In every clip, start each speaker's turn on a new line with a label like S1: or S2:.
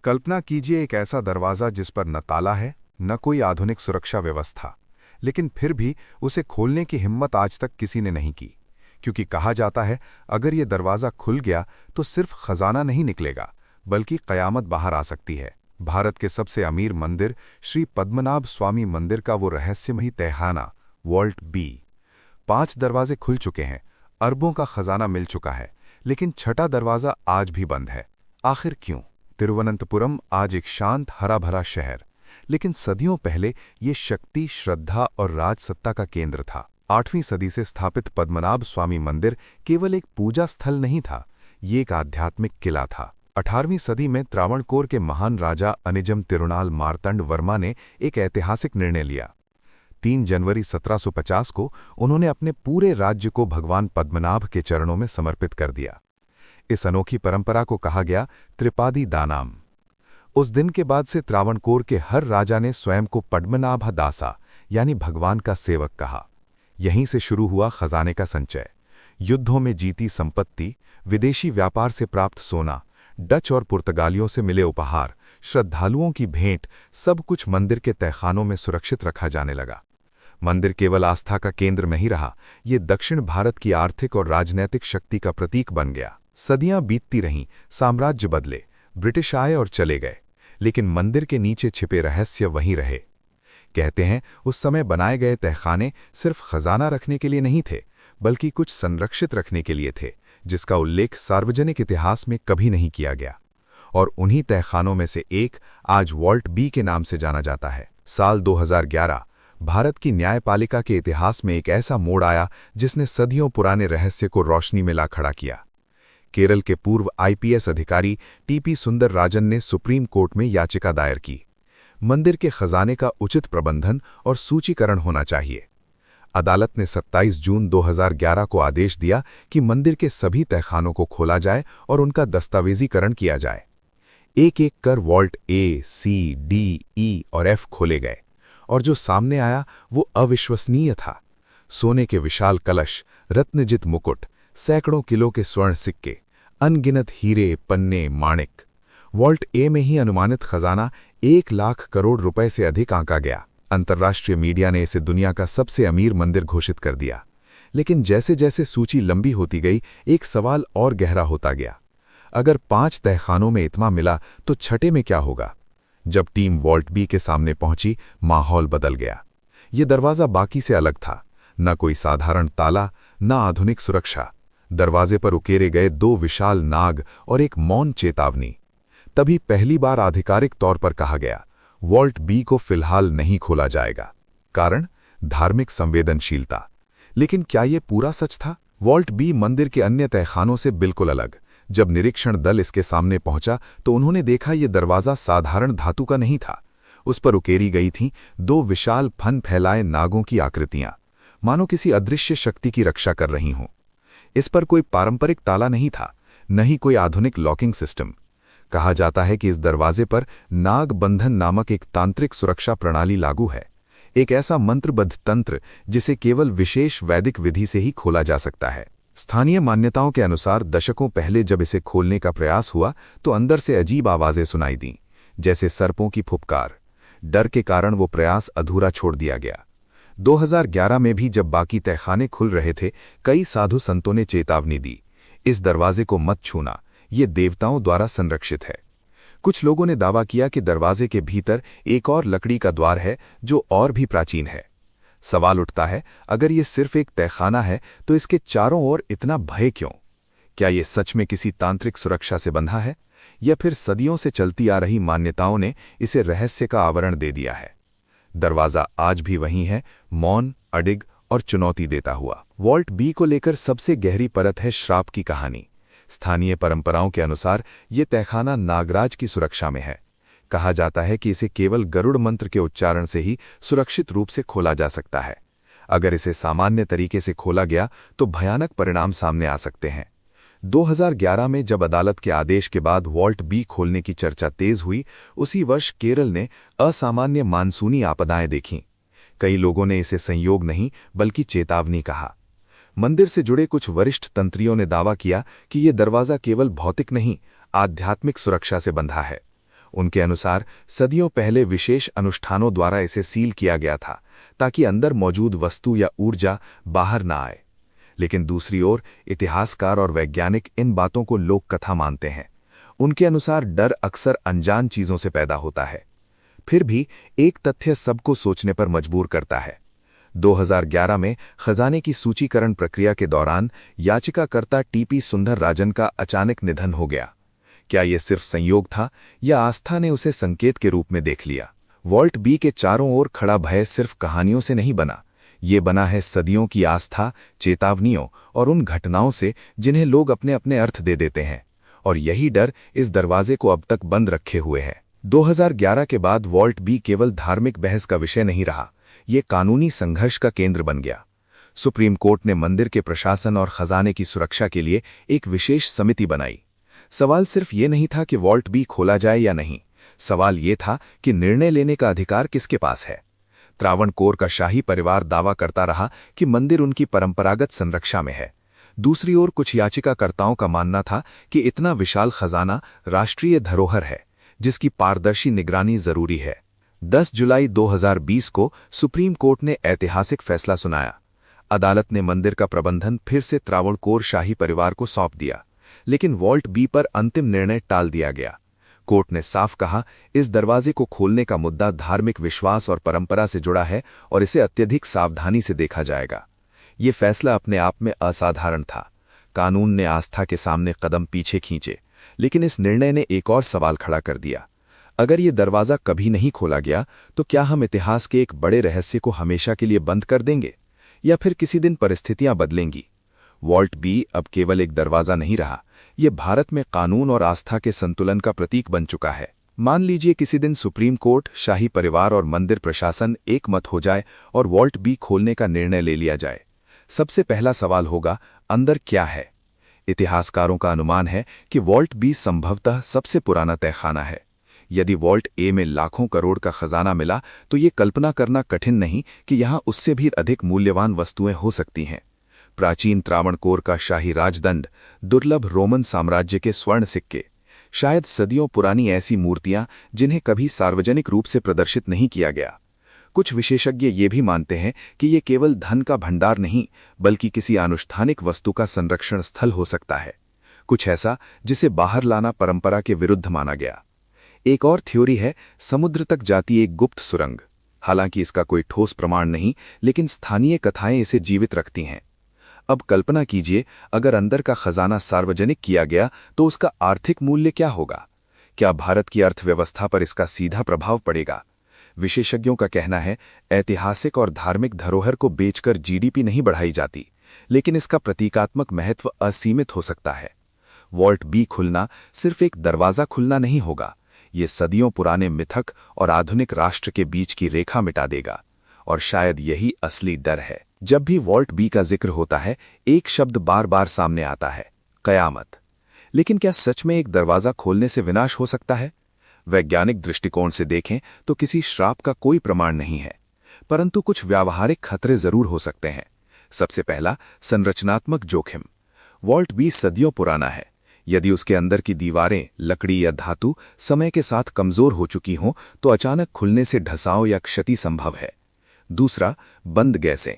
S1: कल्पना कीजिए एक ऐसा दरवाज़ा जिस पर न ताला है न कोई आधुनिक सुरक्षा व्यवस्था, लेकिन फिर भी उसे खोलने की हिम्मत आज तक किसी ने नहीं की। क्योंकि कहा जाता है अगर ये दरवाज़ा खुल गया तो सिर्फ खजाना नहीं निकलेगा बल्कि कयामत बाहर आ सकती है। भारत के सबसे अमीर मंदिर श्री पद्मनाभ स्वामी मंदिर का वो रहस्यमयी तहखाना वॉल्ट बी। 5 दरवाजे खुल चुके हैं, अरबों का खजाना मिल चुका है, लेकिन छठा दरवाज़ा आज भी बंद है। आखिर क्यों? तिरुवनंतपुरम आज एक शांत हरा भरा शहर, लेकिन सदियों पहले ये शक्ति, श्रद्धा और राजसत्ता का केंद्र था। 8वीं सदी से स्थापित पद्मनाभ स्वामी मंदिर केवल एक पूजा स्थल नहीं था, ये एक आध्यात्मिक किला था। 18वीं सदी में त्रावणकोर के महान राजा अनिजम तिरुनाल मार्तंड वर्मा ने एक ऐतिहासिक निर्णय लिया। 3 जनवरी 1750 को उन्होंने अपने पूरे राज्य को भगवान पद्मनाभ के चरणों में समर्पित कर दिया। इस अनोखी परंपरा को कहा गया त्रिपादी दानाम। उस दिन के बाद से त्रावणकोर के हर राजा ने स्वयं को पद्मनाभ दासा यानी भगवान का सेवक कहा। यहीं से शुरू हुआ खजाने का संचय। युद्धों में जीती संपत्ति, विदेशी व्यापार से प्राप्त सोना, डच और पुर्तगालियों से मिले उपहार, श्रद्धालुओं की भेंट, सब कुछ मंदिर के तहखानों में सुरक्षित रखा जाने लगा। मंदिर केवल आस्था का केंद्र नहीं रहा, ये दक्षिण भारत की आर्थिक और राजनैतिक शक्ति का प्रतीक बन गया। सदियां बीतती रहीं, साम्राज्य बदले, ब्रिटिश आए और चले गए, लेकिन मंदिर के नीचे छिपे रहस्य वहीं रहे। कहते हैं उस समय बनाए गए तहखाने सिर्फ खजाना रखने के लिए नहीं थे, बल्कि कुछ संरक्षित रखने के लिए थे, जिसका उल्लेख सार्वजनिक इतिहास में कभी नहीं किया गया। और उन्हीं तहखानों में से एक आज वॉल्ट बी के नाम से जाना जाता है। साल 2011 भारत की न्यायपालिका के इतिहास में एक ऐसा मोड़ आया जिसने सदियों पुराने रहस्य को रोशनी में ला खड़ा किया। केरल के पूर्व आईपीएस अधिकारी टीपी सुंदर राजन ने सुप्रीम कोर्ट में याचिका दायर की। मंदिर के खजाने का उचित प्रबंधन और सूचीकरण होना चाहिए। अदालत ने 27 जून 2011 को आदेश दिया कि मंदिर के सभी तहखानों को खोला जाए और उनका दस्तावेजीकरण किया जाए। एक एक कर वॉल्ट ए, सी, डी, ई और एफ खोले गए, और जो सामने आया वो अविश्वसनीय था। सोने के विशाल कलश, रत्नजित मुकुट, सैकड़ों किलो के स्वर्ण सिक्के, अनगिनत हीरे, पन्ने, माणिक। वॉल्ट ए में ही अनुमानित खजाना 1 लाख करोड़ रुपए से अधिक आंका गया। अंतर्राष्ट्रीय मीडिया ने इसे दुनिया का सबसे अमीर मंदिर घोषित कर दिया। लेकिन जैसे जैसे सूची लंबी होती गई, एक सवाल और गहरा होता गया। अगर 5 तहखानों में इतना मिला तो छठे में क्या होगा? जब टीम वॉल्ट बी के सामने पहुंची, माहौल बदल गया। ये दरवाज़ा बाकी से अलग था। न कोई साधारण ताला, न आधुनिक सुरक्षा। दरवाजे पर उकेरे गए 2 विशाल नाग और एक मौन चेतावनी। तभी पहली बार आधिकारिक तौर पर कहा गया, वॉल्ट बी को फिलहाल नहीं खोला जाएगा। कारण? धार्मिक संवेदनशीलता। लेकिन क्या ये पूरा सच था? वॉल्ट बी मंदिर के अन्य तहखानों से बिल्कुल अलग। जब निरीक्षण दल इसके सामने पहुंचा तो उन्होंने देखा ये दरवाज़ा साधारण धातु का नहीं था। उस पर उकेरी गई थीं 2 विशाल फन फैलाए नागों की आकृतियां, मानो किसी अदृश्य शक्ति की रक्षा कर रही हों। इस पर कोई पारंपरिक ताला नहीं था, न ही कोई आधुनिक लॉकिंग सिस्टम। कहा जाता है कि इस दरवाजे पर नाग बंधन नामक एक तांत्रिक सुरक्षा प्रणाली लागू है, एक ऐसा मंत्रबद्ध तंत्र जिसे केवल विशेष वैदिक विधि से ही खोला जा सकता है। स्थानीय मान्यताओं के अनुसार दशकों पहले जब इसे खोलने का प्रयास हुआ तो अंदर से अजीब आवाजें सुनाई दीं, जैसे सर्पों की फुफकार। डर के कारण वो प्रयास अधूरा छोड़ दिया गया। 2011 में भी जब बाकी तहखाने खुल रहे थे, कई साधु संतों ने चेतावनी दी, इस दरवाजे को मत छूना, ये देवताओं द्वारा संरक्षित है। कुछ लोगों ने दावा किया कि दरवाजे के भीतर एक और लकड़ी का द्वार है जो और भी प्राचीन है। सवाल उठता है, अगर ये सिर्फ एक तहखाना है तो इसके चारों ओर इतना भय क्यों? क्या ये सच में किसी तांत्रिक सुरक्षा से बंधा है, या फिर सदियों से चलती आ रही मान्यताओं ने इसे रहस्य का आवरण दे दिया है? दरवाजा आज भी वही है, मौन, अडिग और चुनौती देता हुआ। वॉल्ट बी को लेकर सबसे गहरी परत है श्राप की कहानी। स्थानीय परंपराओं के अनुसार ये तहखाना नागराज की सुरक्षा में है। कहा जाता है कि इसे केवल गरुड़ मंत्र के उच्चारण से ही सुरक्षित रूप से खोला जा सकता है। अगर इसे सामान्य तरीके से खोला गया तो भयानक परिणाम सामने आ सकते हैं। 2011 में जब अदालत के आदेश के बाद वॉल्ट बी खोलने की चर्चा तेज हुई, उसी वर्ष केरल ने असामान्य मानसूनी आपदाएं देखीं। कई लोगों ने इसे संयोग नहीं बल्कि चेतावनी कहा। मंदिर से जुड़े कुछ वरिष्ठ तंत्रियों ने दावा किया कि यह दरवाजा केवल भौतिक नहीं, आध्यात्मिक सुरक्षा से बंधा है। उनके अनुसार सदियों पहले विशेष अनुष्ठानों द्वारा इसे सील किया गया था ताकि अंदर मौजूद वस्तु या ऊर्जा बाहर ना आए। लेकिन दूसरी ओर इतिहासकार और वैज्ञानिक इन बातों को लोक कथा मानते हैं। उनके अनुसार डर अक्सर अनजान चीजों से पैदा होता है। फिर भी एक तथ्य सबको सोचने पर मजबूर करता है। 2011 में खजाने की सूचीकरण प्रक्रिया के दौरान याचिकाकर्ता टीपी सुंदरराजन का अचानक निधन हो गया। क्या यह सिर्फ संयोग था या आस्था ने उसे संकेत के रूप में देख लिया? वॉल्ट बी के चारों ओर खड़ा भय सिर्फ कहानियों से नहीं बना, ये बना है सदियों की आस्था, चेतावनियों और उन घटनाओं से जिन्हें लोग अपने अपने अर्थ दे देते हैं। और यही डर इस दरवाजे को अब तक बंद रखे हुए है। 2011 के बाद वॉल्ट बी केवल धार्मिक बहस का विषय नहीं रहा, ये कानूनी संघर्ष का केंद्र बन गया। सुप्रीम कोर्ट ने मंदिर के प्रशासन और खजाने की सुरक्षा के लिए एक विशेष समिति बनाई। सवाल सिर्फ ये नहीं था कि वॉल्ट बी खोला जाए या नहीं, सवाल ये था कि निर्णय लेने का अधिकार किसके पास है। त्रावणकोर का शाही परिवार दावा करता रहा कि मंदिर उनकी परंपरागत संरक्षा में है। दूसरी ओर कुछ याचिकाकर्ताओं का मानना था कि इतना विशाल खजाना राष्ट्रीय धरोहर है जिसकी पारदर्शी निगरानी जरूरी है। 10 जुलाई 2020 को सुप्रीम कोर्ट ने ऐतिहासिक फैसला सुनाया। अदालत ने मंदिर का प्रबंधन फिर से त्रावणकोर शाही परिवार को सौंप दिया, लेकिन वॉल्ट बी पर अंतिम निर्णय टाल दिया गया। कोर्ट ने साफ कहा, इस दरवाजे को खोलने का मुद्दा धार्मिक विश्वास और परंपरा से जुड़ा है और इसे अत्यधिक सावधानी से देखा जाएगा। ये फैसला अपने आप में असाधारण था। कानून ने आस्था के सामने कदम पीछे खींचे, लेकिन इस निर्णय ने एक और सवाल खड़ा कर दिया। अगर ये दरवाजा कभी नहीं खोला गया तो क्या हम इतिहास के एक बड़े रहस्य को हमेशा के लिए बंद कर देंगे, या फिर किसी दिन परिस्थितियां बदलेंगी? वॉल्ट बी अब केवल एक दरवाजा नहीं रहा, ये भारत में कानून और आस्था के संतुलन का प्रतीक बन चुका है। मान लीजिए किसी दिन सुप्रीम कोर्ट, शाही परिवार और मंदिर प्रशासन एक मत हो जाए और वॉल्ट बी खोलने का निर्णय ले लिया जाए। सबसे पहला सवाल होगा, अंदर क्या है? इतिहासकारों का अनुमान है कि वॉल्ट बी संभवतः सबसे पुराना तहखाना है। यदि वॉल्ट ए में लाखों करोड़ का खजाना मिला तो ये कल्पना करना कठिन नहीं कि यहाँ उससे भी अधिक मूल्यवान वस्तुएं हो सकती हैं। प्राचीन त्रावणकोर का शाही राजदंड, दुर्लभ रोमन साम्राज्य के स्वर्ण सिक्के, शायद सदियों पुरानी ऐसी मूर्तियां जिन्हें कभी सार्वजनिक रूप से प्रदर्शित नहीं किया गया। कुछ विशेषज्ञ ये भी मानते हैं कि ये केवल धन का भंडार नहीं, बल्कि किसी अनुष्ठानिक वस्तु का संरक्षण स्थल हो सकता है, कुछ ऐसा जिसे बाहर लाना परंपरा के विरुद्ध माना गया। एक और थ्योरी है, समुद्र तक जाती एक गुप्त सुरंग। हालांकि इसका कोई ठोस प्रमाण नहीं, लेकिन स्थानीय कथाएं इसे जीवित रखती हैं। अब कल्पना कीजिए, अगर अंदर का खजाना सार्वजनिक किया गया तो उसका आर्थिक मूल्य क्या होगा? क्या भारत की अर्थव्यवस्था पर इसका सीधा प्रभाव पड़ेगा? विशेषज्ञों का कहना है, ऐतिहासिक और धार्मिक धरोहर को बेचकर जीडीपी नहीं बढ़ाई जाती, लेकिन इसका प्रतीकात्मक महत्व असीमित हो सकता है। वॉल्ट बी खुलना सिर्फ एक दरवाजा खुलना नहीं होगा, ये सदियों पुराने मिथक और आधुनिक राष्ट्र के बीच की रेखा मिटा देगा। और शायद यही असली डर है। जब भी वॉल्ट बी का जिक्र होता है, एक शब्द बार बार सामने आता है, कयामत। लेकिन क्या सच में एक दरवाजा खोलने से विनाश हो सकता है? वैज्ञानिक दृष्टिकोण से देखें तो किसी श्राप का कोई प्रमाण नहीं है, परंतु कुछ व्यावहारिक खतरे जरूर हो सकते हैं। सबसे पहला, संरचनात्मक जोखिम। वॉल्ट बी सदियों पुराना है। यदि उसके अंदर की दीवारें, लकड़ी या धातु समय के साथ कमजोर हो चुकी हों तो अचानक खुलने से ढसाव या क्षति संभव है। दूसरा, बंद गैसें।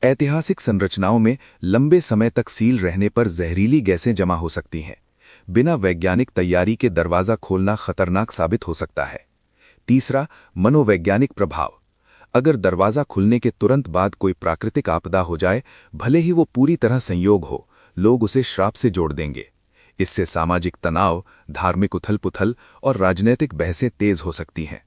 S1: ऐतिहासिक संरचनाओं में लंबे समय तक सील रहने पर जहरीली गैसें जमा हो सकती हैं। बिना वैज्ञानिक तैयारी के दरवाजा खोलना खतरनाक साबित हो सकता है। तीसरा, मनोवैज्ञानिक प्रभाव। अगर दरवाजा खुलने के तुरंत बाद कोई प्राकृतिक आपदा हो जाए, भले ही वो पूरी तरह संयोग हो, लोग उसे श्राप से जोड़ देंगे। इससे सामाजिक तनाव, धार्मिक उथल-पुथल और राजनीतिक बहसें तेज हो सकती हैं।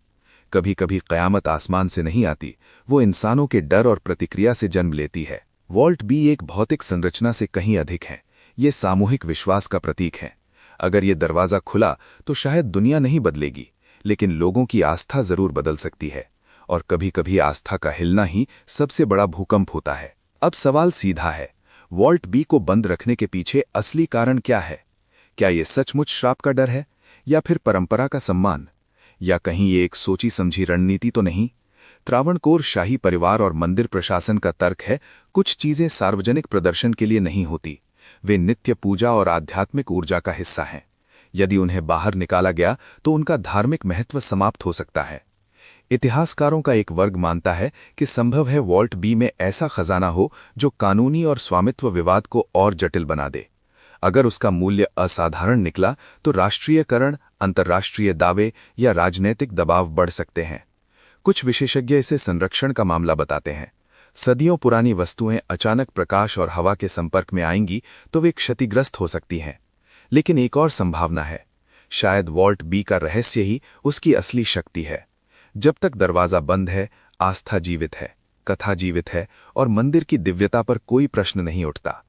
S1: कभी कभी कयामत आसमान से नहीं आती, वो इंसानों के डर और प्रतिक्रिया से जन्म लेती है। वॉल्ट बी एक भौतिक संरचना से कहीं अधिक है, ये सामूहिक विश्वास का प्रतीक है। अगर ये दरवाजा खुला तो शायद दुनिया नहीं बदलेगी, लेकिन लोगों की आस्था जरूर बदल सकती है। और कभी कभी आस्था का हिलना ही सबसे बड़ा भूकंप होता है। अब सवाल सीधा है, वॉल्ट बी को बंद रखने के पीछे असली कारण क्या है? क्या ये सचमुच श्राप का डर है, या फिर परंपरा का सम्मान, या कहीं ये एक सोची समझी रणनीति तो नहीं? त्रावणकोर शाही परिवार और मंदिर प्रशासन का तर्क है, कुछ चीजें सार्वजनिक प्रदर्शन के लिए नहीं होती, वे नित्य पूजा और आध्यात्मिक ऊर्जा का हिस्सा हैं।
S2: यदि उन्हें बाहर निकाला गया तो उनका धार्मिक महत्व समाप्त हो सकता है। इतिहासकारों का एक वर्ग मानता है कि संभव है वॉल्ट बी में ऐसा खजाना हो जो कानूनी और स्वामित्व विवाद को और जटिल बना दे। अगर उसका मूल्य असाधारण निकला तो राष्ट्रीयकरण, अंतर्राष्ट्रीय दावे या राजनीतिक दबाव बढ़ सकते हैं। कुछ विशेषज्ञ इसे संरक्षण का मामला बताते हैं। सदियों पुरानी वस्तुएं अचानक प्रकाश और हवा के संपर्क में आएंगी तो वे क्षतिग्रस्त हो सकती हैं। लेकिन एक और संभावना है, शायद वॉल्ट बी का रहस्य ही उसकी असली शक्ति है। जब तक दरवाजा बंद है, आस्था जीवित है, कथा जीवित है और मंदिर की दिव्यता पर कोई प्रश्न नहीं उठता।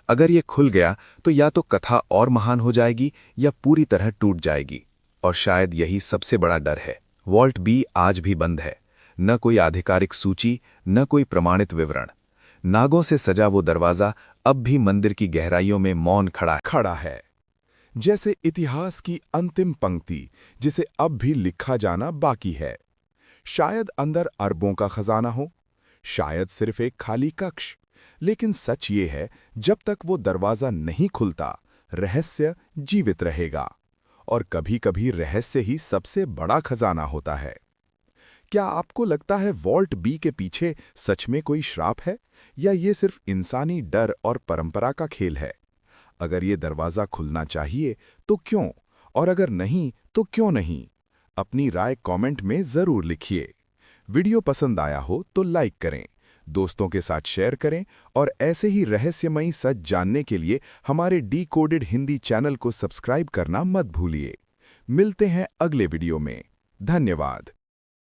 S2: अगर ये खुल गया तो या तो कथा और महान हो जाएगी या पूरी तरह टूट जाएगी। और शायद यही सबसे बड़ा डर है। वॉल्ट बी आज भी बंद है। न कोई आधिकारिक सूची, न कोई प्रमाणित विवरण। नागों से सजा वो दरवाजा अब भी मंदिर की गहराइयों में मौन
S3: खड़ा है, जैसे इतिहास की अंतिम पंक्ति जिसे अब भी लिखा जाना बाकी है। शायद अंदर अरबों का खजाना हो, शायद सिर्फ एक खाली कक्ष। लेकिन सच ये है, जब तक वो दरवाजा नहीं खुलता, रहस्य जीवित रहेगा। और कभी-कभी रहस्य ही सबसे बड़ा खजाना होता है। क्या आपको लगता है वॉल्ट बी के पीछे सच में कोई श्राप है, या ये सिर्फ इंसानी डर और परंपरा का खेल है? अगर ये दरवाजा खुलना चाहिए तो क्यों, और अगर नहीं तो क्यों नहीं? अपनी राय कमेंट में जरूर लिखिए। वीडियो पसंद आया हो तो लाइक करें, दोस्तों के साथ शेयर करें और ऐसे ही रहस्यमयी सच जानने के लिए हमारे डिकोडेड हिंदी चैनल को सब्सक्राइब करना मत भूलिए। मिलते हैं अगले वीडियो में। धन्यवाद।